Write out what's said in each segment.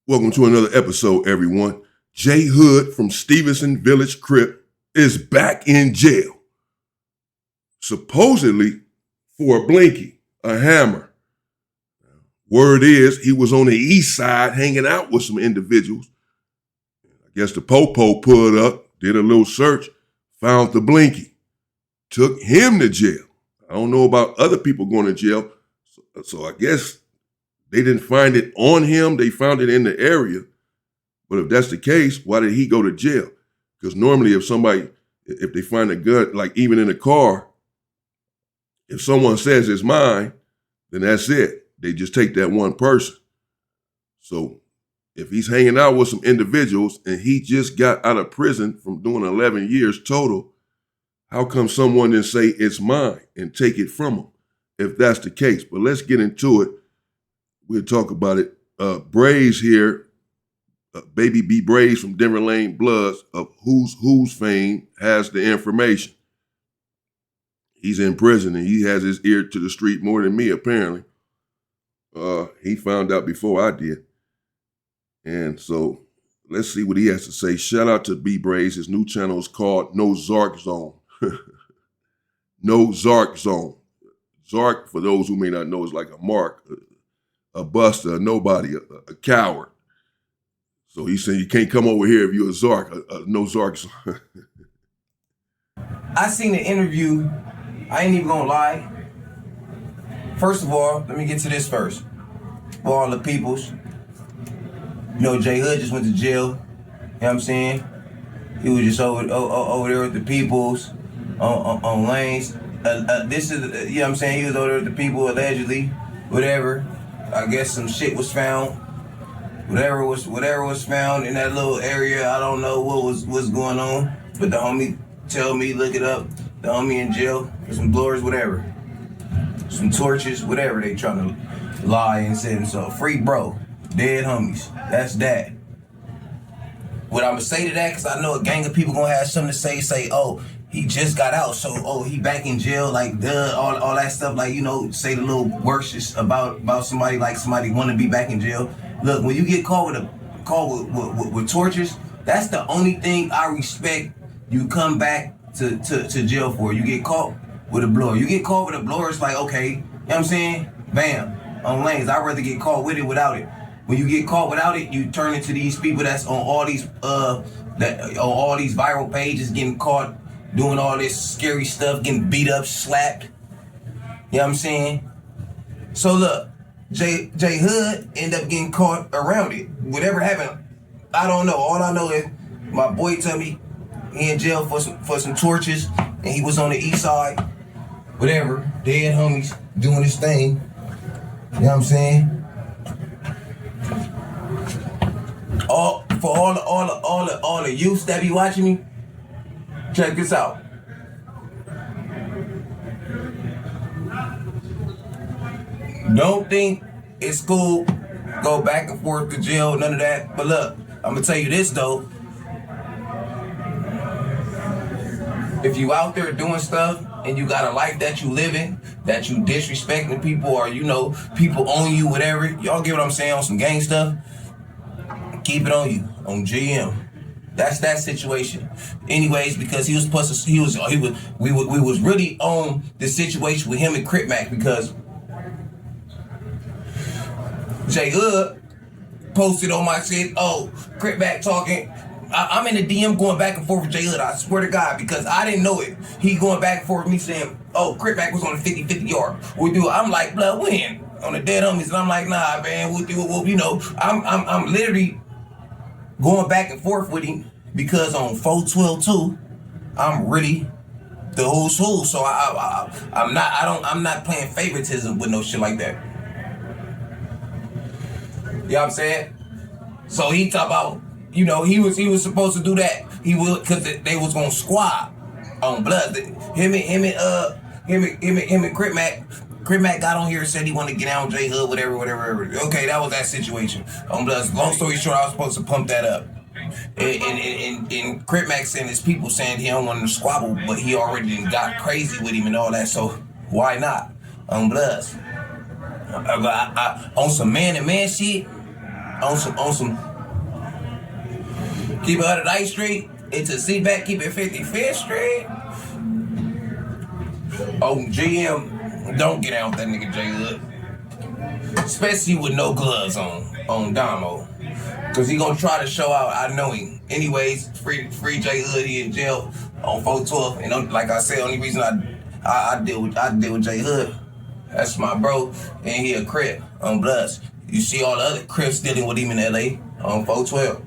Welcome to another episode, everyone. JHood from Stevenson Village Crip is back in jail. Supposedly for a blinky, a hammer. Word is he was on the east side hanging out with some individuals. I guess the popo pulled up, did a little search, found the blinky, took him to jail. I don't know about other people going to jail, so I guess they didn't find it on him. They found it in the area. But if that's the case, why did he go to jail? Because normally if they find a gun, like even in a car, if someone says it's mine, then that's it. They just take that one person. So if he's hanging out with some individuals and he just got out of prison from doing 11 years total, how come someone didn't say it's mine and take it from him if that's the case? But let's get into it. We'll talk about it. Braves here, Baby B Braves from Denver Lane Bloods of Who's fame has the information. He's in prison and he has his ear to the street more than me, apparently. He found out before I did. And so let's see what he has to say. Shout out to B Braves. His new channel is called No Zark Zone. No Zark Zone. Zark, for those who may not know, is like a mark, a buster, a nobody, a coward. So he's saying you can't come over here if you're a Zark, no Zark Zone. I seen the interview. I ain't even gonna lie. First of all, let me get to this first. For all the peoples, you know, JHood just went to jail. You know what I'm saying? He was just over there with the peoples on lanes. This is, you know what I'm saying? He was over there with the people allegedly, whatever. I guess some shit was found. Whatever was found in that little area, I don't know what's going on. But the homie tell me, look it up. The homie in jail for some blowers, whatever. Some torches, whatever they trying to lie and say himself. Free bro, dead homies. That's that. What I'ma say to that, because I know a gang of people gonna have something to say, oh, he just got out, so he back in jail, like duh, all that stuff, like, you know, say the little words about somebody, like somebody wanna be back in jail. Look, when you get caught with torches, that's the only thing I respect you come back to jail for. You get caught with a blower. You get caught with a blower, it's like, okay, you know what I'm saying? Bam, on lanes. I'd rather get caught with it without it. When you get caught without it, you turn into these people that's on all these viral pages, getting caught doing all this scary stuff, getting beat up, slapped. You know what I'm saying? So look, JHood ended up getting caught around it. Whatever happened, I don't know. All I know is my boy told me he in jail for some torches, and he was on the east side, whatever, dead homies doing his thing. You know what I'm saying? All the youths that be watching me, check this out. Don't think it's cool, go back and forth to jail, none of that. But look, I'm gonna tell you this though. If you out there doing stuff and you got a life that you living, that you disrespecting people, or you know, people own you, whatever, y'all get what I'm saying, on some gang stuff, keep it on you, on GM. That's that situation. Anyways, because we was really on the situation with him and Crip Mac, because JHood posted on my shit, oh, Crip Mac talking. I'm in the DM going back and forth with JHood, I swear to God, because I didn't know it. He going back and forth with me saying, oh, Crip Mac was on the 50-50 yard. I'm like, blood, when? On the dead homies. And I'm like, nah, man, you know, I'm literally going back and forth with him because on 412 too, I'm really the who's who. So I'm not playing favoritism with no shit like that. You know what I'm saying? So he talk about, you know, he was supposed to do that. He would, because they was gonna squad on blood. Him and Crip Mac. Crip Mac got on here and said he wanted to get out on JHood, whatever. Okay, that was that situation. On blood. Long story short, I was supposed to pump that up. And Crip Mac saying his people saying he don't want to squabble, but he already got crazy with him and all that. So why not? On bloods. On some man-to-man shit, on some keep it 109th Street into C-back, keep it 55th Street. Oh, GM, don't get out with that nigga JHood. Especially with no gloves on Damo. Cause he gonna try to show out, I know him. Anyways, free JHood, he in jail on 412. And like I said, only reason I deal with JHood, that's my bro, and he a Crip on Bloods. You see all the other Crips dealing with him in LA on 412.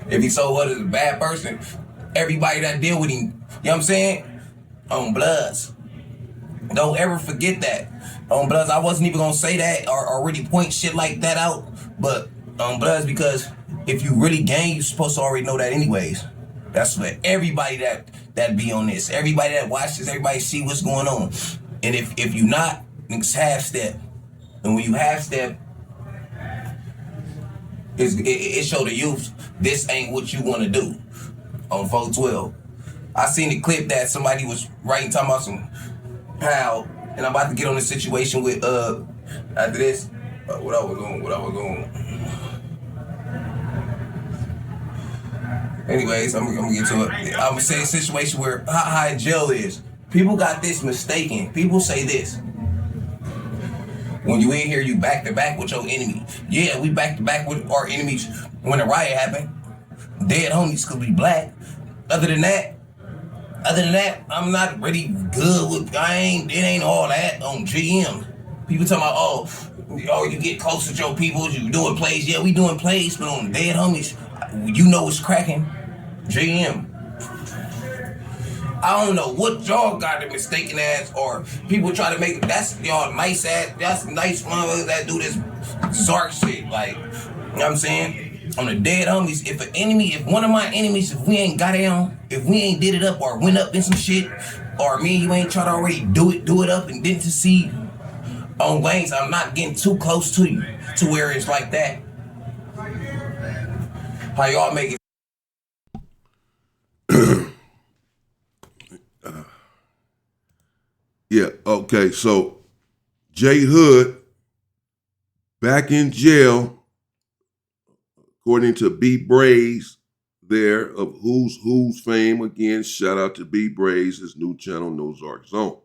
If he so what is a bad person, everybody that deal with him, you know what I'm saying? On Bloods. Don't ever forget that. On Bloods, I wasn't even gonna say that or really point shit like that out, but on Bloods, because if you really gang, you're supposed to already know that anyways. That's for everybody that be on this. Everybody that watch this, everybody see what's going on. And if you not, niggas half step. And when you half step, it show the youth this ain't what you want to do on 412. I seen the clip that somebody was writing talking about some pal, and I'm about to get on the situation with after this. What I was on. Anyways, I'm gonna get to it. I'm gonna say a situation where how high jail is. People got this mistaken. People say this. When you in here, you back to back with your enemy. Yeah, we back to back with our enemies when the riot happened. Dead homies cause we black. Other than that, I'm not really good with, it ain't all that on GM. People talking about, oh, you get close with your people, you doing plays. Yeah, we doing plays, but on dead homies, you know it's cracking. GM. I don't know what y'all got it mistaken as, or people try to make that's y'all nice ass, that's nice motherfuckers that do this Zark shit. Like, you know what I'm saying? On the dead homies, if one of my enemies, if we ain't got down, if we ain't did it up or went up in some shit, or me and you ain't try to already do it up and didn't see on Wayne's, I'm not getting too close to you to where it's like that. How y'all make it? Yeah, okay, so JHood back in jail, according to B Braze there of Who's fame. Again, shout out to B Braze, his new channel, No Zark Zone.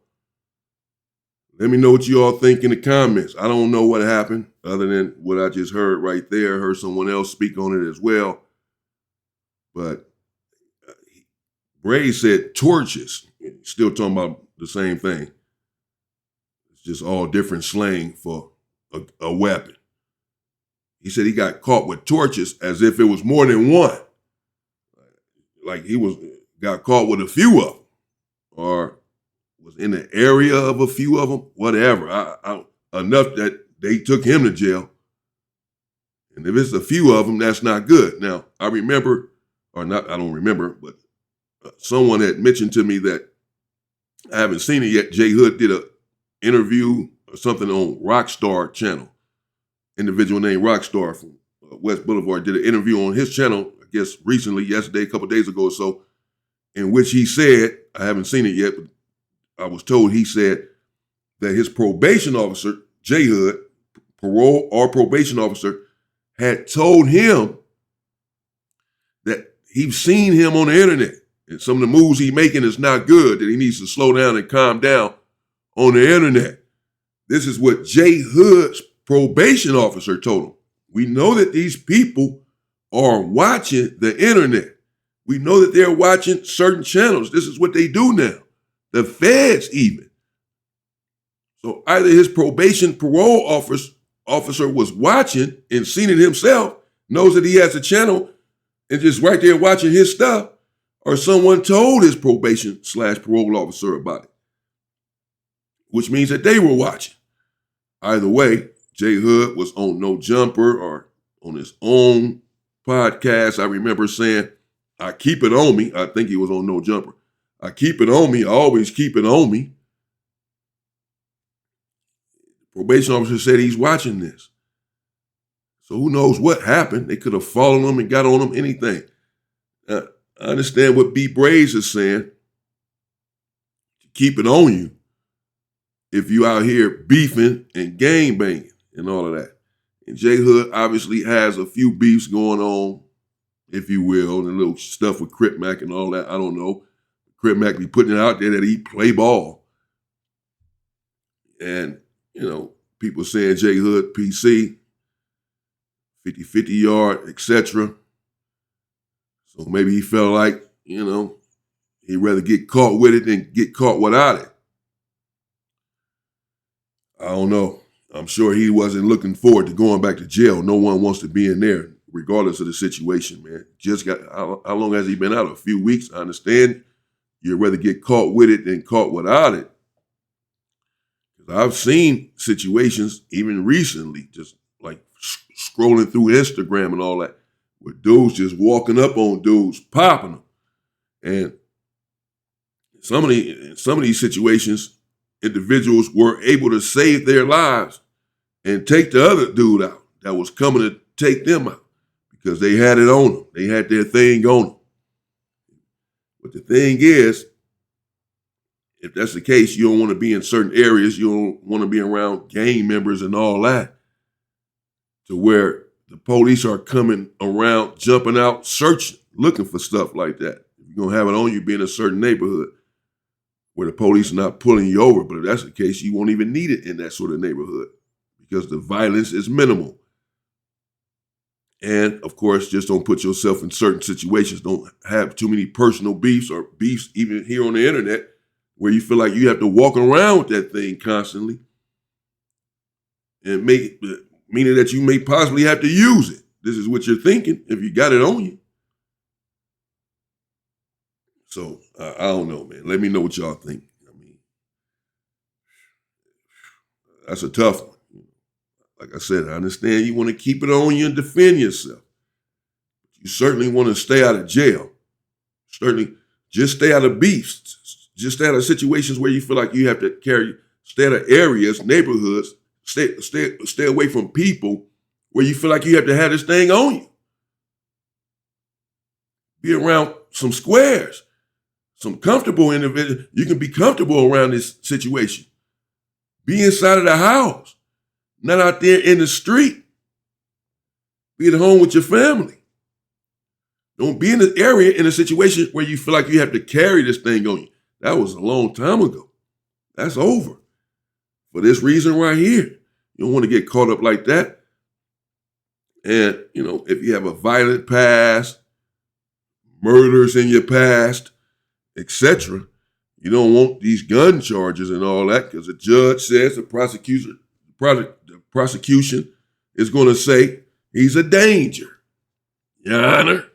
Let me know what you all think in the comments. I don't know what happened other than what I just heard right there. Heard someone else speak on it as well. But Braze said torches. Still talking about the same thing. It's just all different slang for a weapon. He said he got caught with torches as if it was more than one. Like he got caught with a few of them, or was in the area of a few of them, whatever. Enough that they took him to jail. And if it's a few of them, that's not good. Now, I remember, or not, I don't remember, but someone had mentioned to me that I haven't seen it yet. JHood did an interview or something on Rockstar channel. Individual named Rockstar from West Boulevard did an interview on his channel, I guess recently, yesterday, a couple of days ago or so, in which he said, I haven't seen it yet, but I was told he said that his probation officer, JHood, parole or probation officer, had told him that he's seen him on the internet and some of the moves he's making is not good, that he needs to slow down and calm down on the internet. This is what JHood's probation officer told him. We know that these people are watching the internet. We know that they're watching certain channels. This is what they do now. The feds even. So either his probation parole officer was watching and seen it himself, knows that he has a channel and just right there watching his stuff, or someone told his probation/parole officer about it, which means that they were watching. Either way, JHood was on No Jumper or on his own podcast. I remember saying, I keep it on me. I think he was on No Jumper. I keep it on me. I always keep it on me. Probation officer said he's watching this. So who knows what happened? They could have followed him and got on him, anything. I understand what B Braze is saying. Keep it on you if you out here beefing and gang banging and all of that. And JHood obviously has a few beefs going on, if you will, and a little stuff with Crip Mac and all that. I don't know. Crip Mac be putting it out there that he play ball. And, people saying JHood PC, 50-50 yard, etc. So maybe he felt like, he'd rather get caught with it than get caught without it. I don't know. I'm sure he wasn't looking forward to going back to jail. No one wants to be in there, regardless of the situation, man. How long has he been out? A few weeks. I understand you'd rather get caught with it than caught without it. I've seen situations, even recently, just like scrolling through Instagram and all that, where dudes just walking up on dudes, popping them. And some of these situations, individuals were able to save their lives and take the other dude out that was coming to take them out because they had it on them. They had their thing on them. But the thing is, if that's the case, you don't want to be in certain areas. You don't want to be around gang members and all that, to where the police are coming around, jumping out, searching, looking for stuff like that. If you're going to have it on you, be in a certain neighborhood where the police are not pulling you over. But if that's the case, you won't even need it in that sort of neighborhood because the violence is minimal. And, of course, just don't put yourself in certain situations. Don't have too many personal beefs or beefs even here on the internet where you feel like you have to walk around with that thing constantly and meaning that you may possibly have to use it. This is what you're thinking if you got it on you. So, I don't know, man. Let me know what y'all think. I mean, that's a tough one. Like I said, I understand you want to keep it on you and defend yourself. You certainly want to stay out of jail. Certainly just stay out of beefs. Just stay out of situations where you feel like you have to stay out of areas, neighborhoods, stay away from people where you feel like you have to have this thing on you. Be around some squares, some comfortable individuals. You can be comfortable around this situation. Be inside of the house, not out there in the street. Be at home with your family. Don't be in the area in a situation where you feel like you have to carry this thing on you. That was a long time ago. That's over. For this reason right here. You don't want to get caught up like that. And, if you have a violent past, murders in your past, etc., you don't want these gun charges and all that because the judge says the prosecution is going to say he's a danger. Your Honor.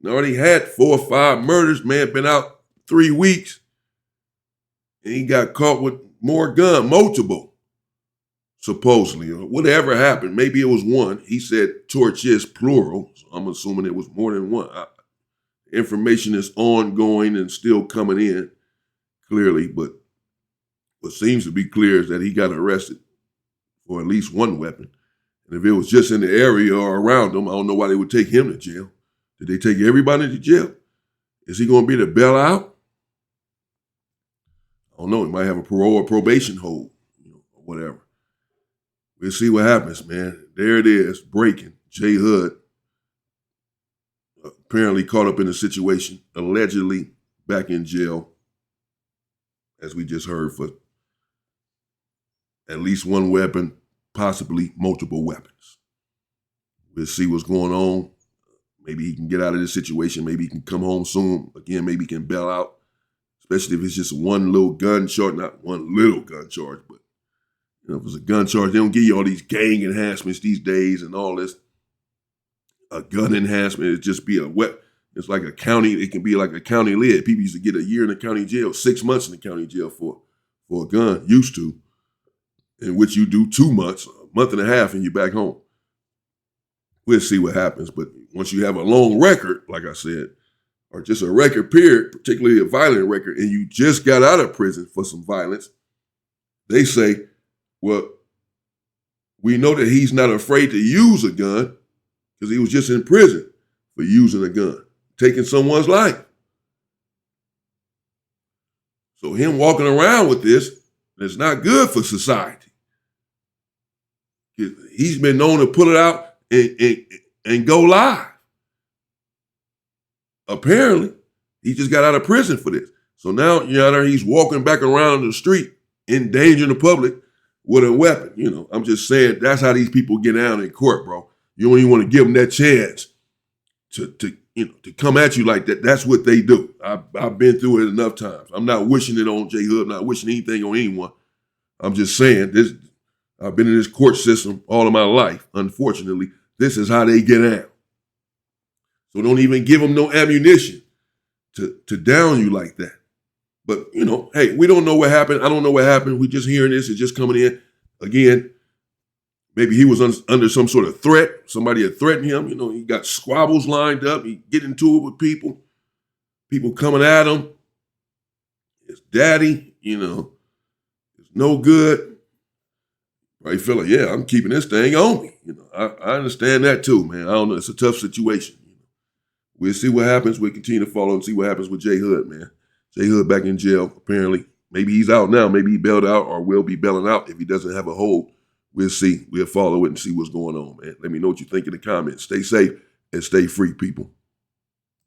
You already had 4 or 5 murders, man, been out 3 weeks, and he got caught with multiple, supposedly, or whatever happened. Maybe it was one. He said torches, plural, so I'm assuming it was more than one. Information is ongoing and still coming in, clearly, but what seems to be clear is that he got arrested for at least one weapon. And if it was just in the area or around him, I don't know why they would take him to jail. Did they take everybody to jail? Is he going to be the bailout? I don't know. He might have a parole or probation hold, or whatever. We'll see what happens, man. There it is, breaking. JHood apparently caught up in a situation, allegedly back in jail, as we just heard, for at least one weapon, possibly multiple weapons. We'll see what's going on. Maybe he can get out of this situation. Maybe he can come home soon. Again, maybe he can bail out, especially if it's just one little gun charge, not one little gun charge, but if it's a gun charge, they don't give you all these gang enhancements these days and all this. A gun enhancement is just be a weapon. It's like a county. It can be like a county lid. People used to get a year in the county jail, 6 months in the county jail for a gun, used to, in which you do 2 months, a month and a half, and you're back home. We'll see what happens. But once you have a long record, like I said, or just a record period, particularly a violent record, and you just got out of prison for some violence, they say, well, we know that he's not afraid to use a gun because he was just in prison for using a gun, taking someone's life. So him walking around with this is not good for society. He's been known to pull it out and go live. Apparently, he just got out of prison for this. So now, he's walking back around the street, endangering the public with a weapon. I'm just saying that's how these people get down in court, bro. You don't even want to give them that chance to come at you like that. That's what they do. I've been through it enough times. I'm not wishing it on JHood. I'm not wishing anything on anyone. I'm just saying this. I've been in this court system all of my life. Unfortunately, this is how they get out. So don't even give them no ammunition to down you like that. But, hey, we don't know what happened. I don't know what happened. We just hearing this. It's just coming in. Again, maybe he was under some sort of threat. Somebody had threatened him. He got squabbles lined up. He get into it with people. People coming at him. His daddy, it's no good. Right, feel like, yeah, I'm keeping this thing on me. I understand that too, man. I don't know. It's a tough situation. We'll see what happens. We'll continue to follow and see what happens with JHood, man. JHood back in jail, apparently. Maybe he's out now. Maybe he bailed out or will be bailing out if he doesn't have a hold. We'll see. We'll follow it and see what's going on, man. Let me know what you think in the comments. Stay safe and stay free, people.